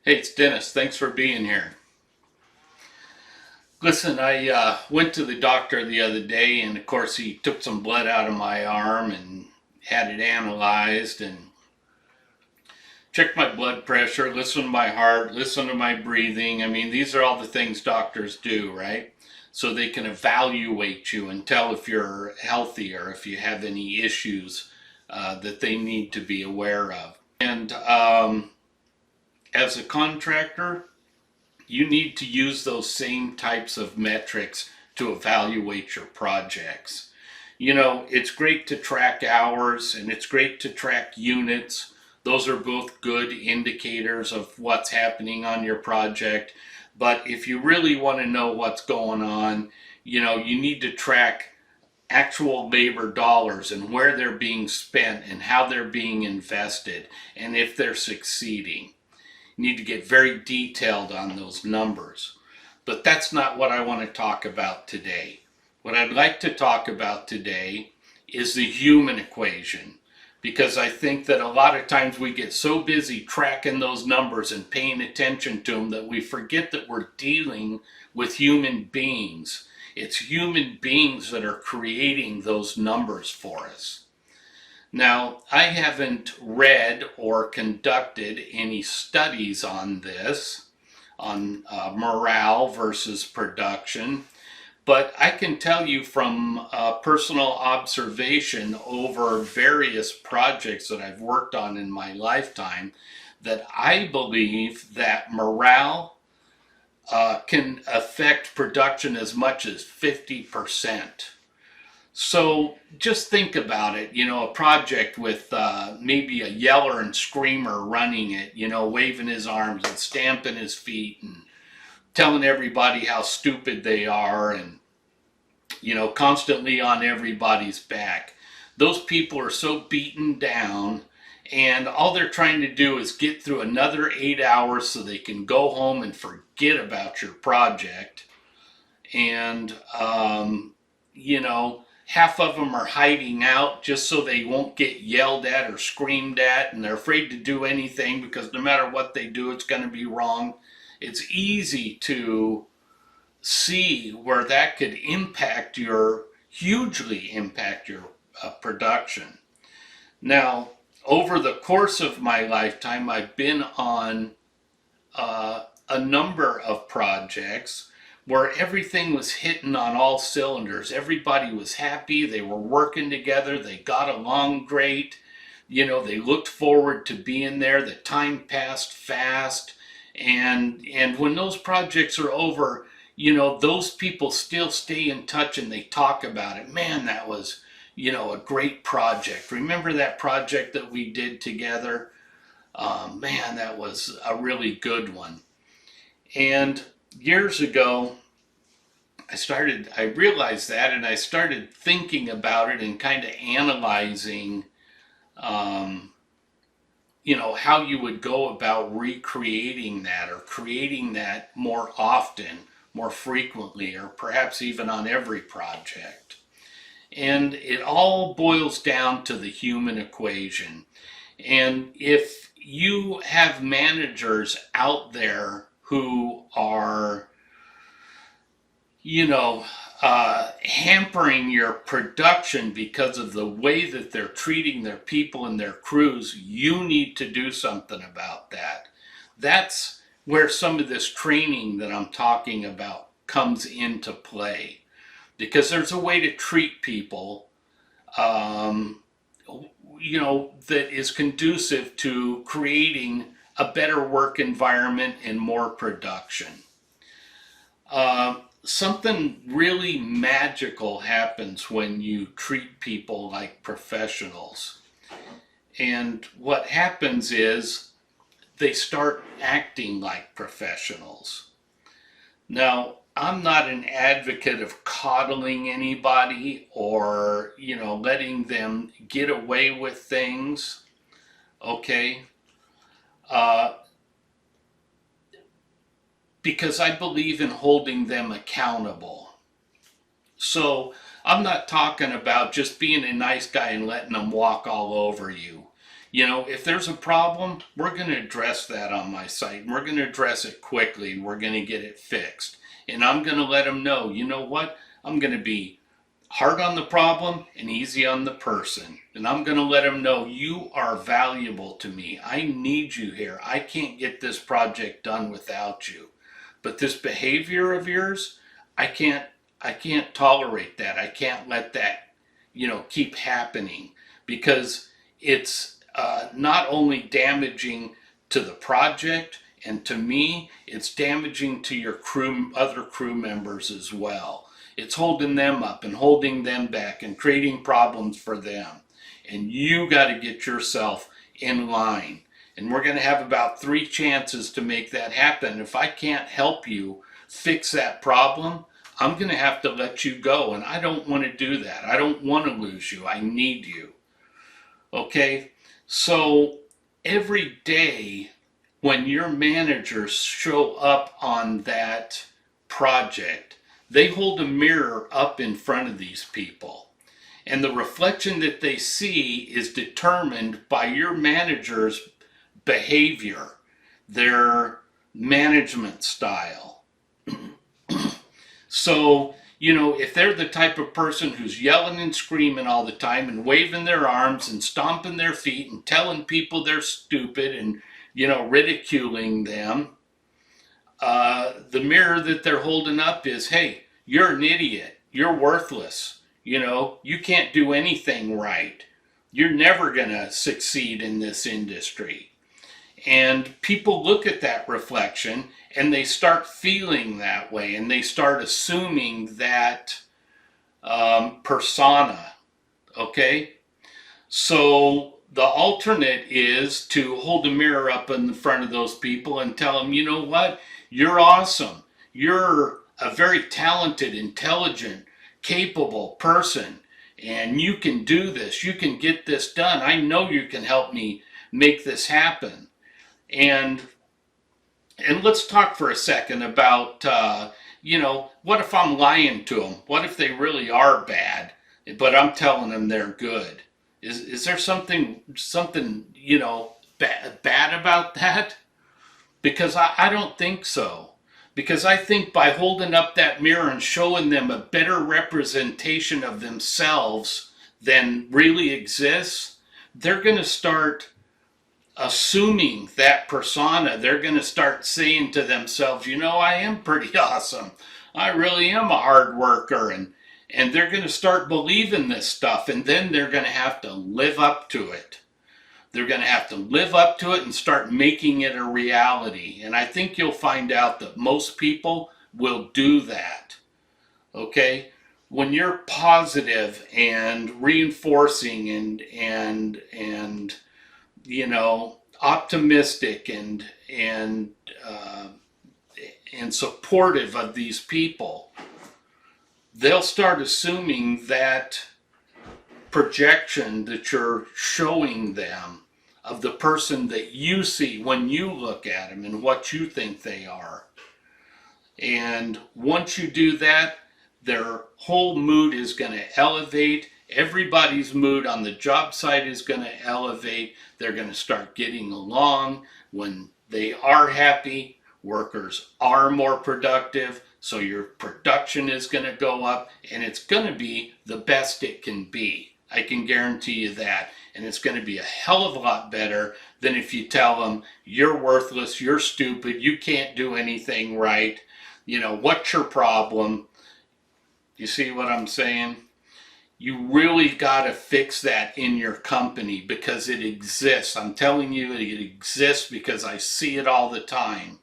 Hey, it's Dennis. Thanks for being here. Listen, I went to the doctor the other day, and of course, he took some blood out of my arm and had it analyzed and checked my blood pressure, listened to my heart, listened to my breathing. I mean, these are all the things doctors do, right? So they can evaluate you and tell if you're healthy or if you have any issues that they need to be aware of. And as a contractor, you need to use those same types of metrics to evaluate your projects. You know, it's great to track hours and it's great to track units. Those are both good indicators of what's happening on your project. But if you really want to know what's going on, you need to track actual labor dollars and where they're being spent and how they're being invested and if they're succeeding. You need to get very detailed on those numbers. But that's not what I want to talk about today. What I'd like to talk about today is the human equation, because I think that a lot of times we get so busy tracking those numbers and paying attention to them that we forget that we're dealing with human beings. It's human beings that are creating those numbers for us. Now, I haven't read or conducted any studies on this, on morale versus production, but I can tell you from personal observation over various projects that I've worked on in my lifetime that I believe that morale can affect production as much as 50%. So just think about it, a project with maybe a yeller and screamer running it, waving his arms and stamping his feet and telling everybody how stupid they are and, constantly on everybody's back. Those people are so beaten down, and all they're trying to do is get through another 8 hours so they can go home and forget about your project. And, half of them are hiding out just so they won't get yelled at or screamed at, and they're afraid to do anything because no matter what they do, it's going to be wrong. It's easy to see where that could hugely impact your production. Now, over the course of my lifetime, I've been on a number of projects where everything was hitting on all cylinders. Everybody was happy, they were working together, they got along great, they looked forward to being there, the time passed fast, and when those projects are over, those people still stay in touch and they talk about it. Man, that was, a great project. Remember that project that we did together? Man, that was a really good one. And years ago, I realized that, and I started thinking about it and kind of analyzing, how you would go about recreating that or creating that more often, more frequently, or perhaps even on every project. And it all boils down to the human equation. And if you have managers out there who are hampering your production because of the way that they're treating their people and their crews, you need to do something about that. That's where some of this training that I'm talking about comes into play, because there's a way to treat people, that is conducive to creating a better work environment and more production. Something really magical happens when you treat people like professionals. And what happens is they start acting like professionals. Now, I'm not an advocate of coddling anybody or, letting them get away with things, okay? Because I believe in holding them accountable. So I'm not talking about just being a nice guy and letting them walk all over you. If there's a problem, we're going to address that on my site. And we're going to address it quickly, and we're going to get it fixed. And I'm going to let them know, you know what? I'm going to be hard on the problem and easy on the person. And I'm going to let them know you are valuable to me. I need you here. I can't get this project done without you. But this behavior of yours, I can't tolerate that. I can't let that, keep happening, because it's not only damaging to the project and to me, it's damaging to your other crew members as well. It's holding them up and holding them back and creating problems for them. And you got to get yourself in line. And we're going to have about 3 chances to make that happen. If I can't help you fix that problem, I'm going to have to let you go. And I don't want to do that. I don't want to lose you. I need you. Okay? So every day when your managers show up on that project, they hold a mirror up in front of these people. And the reflection that they see is determined by your manager's behavior, their management style. So, if they're the type of person who's yelling and screaming all the time and waving their arms and stomping their feet and telling people they're stupid and, ridiculing them, the mirror that they're holding up is, hey, you're an idiot. You're worthless. You can't do anything right. You're never going to succeed in this industry. And people look at that reflection and they start feeling that way, and they start assuming that persona. Okay? So the alternate is to hold a mirror up in front of those people and tell them, you know what? You're awesome. You're a very talented, intelligent, capable person, and you can do this. You can get this done. I know you can help me make this happen. And let's talk for a second about, what if I'm lying to them? What if they really are bad, but I'm telling them they're good? Is there something bad about that? Because I don't think so. Because I think by holding up that mirror and showing them a better representation of themselves than really exists, they're going to start assuming that persona. They're going to start saying to themselves, I am pretty awesome. I really am a hard worker. And they're going to start believing this stuff. And then they're going to have to live up to it. They're going to have to live up to it and start making it a reality. And I think you'll find out that most people will do that. Okay? When you're positive and reinforcing and optimistic and supportive of these people, they'll start assuming that projection that you're showing them of the person that you see when you look at them and what you think they are. And once you do that, their whole mood is going to elevate. Everybody's mood on the job site is going to elevate. They're going to start getting along. When they are happy, workers are more productive. So your production is going to go up, and it's going to be the best it can be. I can guarantee you that. And it's going to be a hell of a lot better than if you tell them, you're worthless, you're stupid, you can't do anything right. What's your problem? You see what I'm saying? You really got to fix that in your company, because it exists. I'm telling you, it exists because I see it all the time.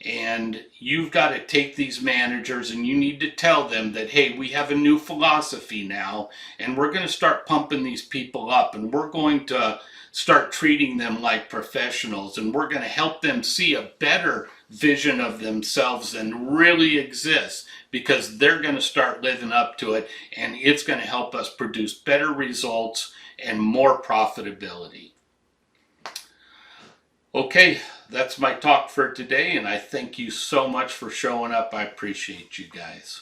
And you've got to take these managers and you need to tell them that, hey, we have a new philosophy now, and we're going to start pumping these people up, and we're going to start treating them like professionals, and we're going to help them see a better vision of themselves than really exists, because they're going to start living up to it, and it's going to help us produce better results and more profitability. Okay, that's my talk for today, and I thank you so much for showing up. I appreciate you guys.